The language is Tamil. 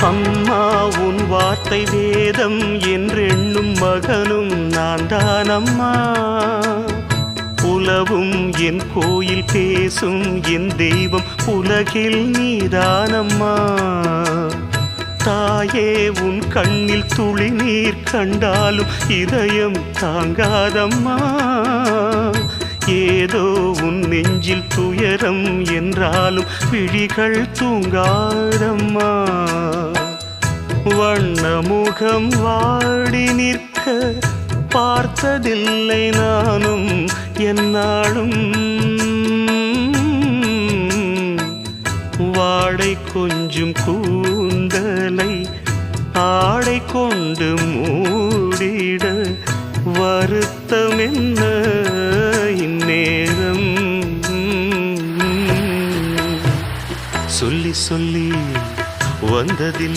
அம்மா உன் வார்த்தை வேதம் என்றெண்ணும் மகனும் நான் தானம்மா. உலவும் என் கோயில் பேசும் என் தெய்வம் உலகில் நீதானம்மா. தாயே உன் கண்ணில் துளி நீர் கண்டாலும் இதயம் தாங்காதம்மா. ஏதோ உன் நெஞ்சில் துயரம் என்றாலும் விழிகள் தூங்காதம்மா. வண்ணமுகம் வாடி நிற்க பார்த்ததில்லை நானும் என்னாலும். வாடை கொஞ்சம் கூந்தலை ஆடை கொண்டு மூடிட வருத்தம் என்ன இந்நேரம். சொல்லி சொல்லி வந்ததில்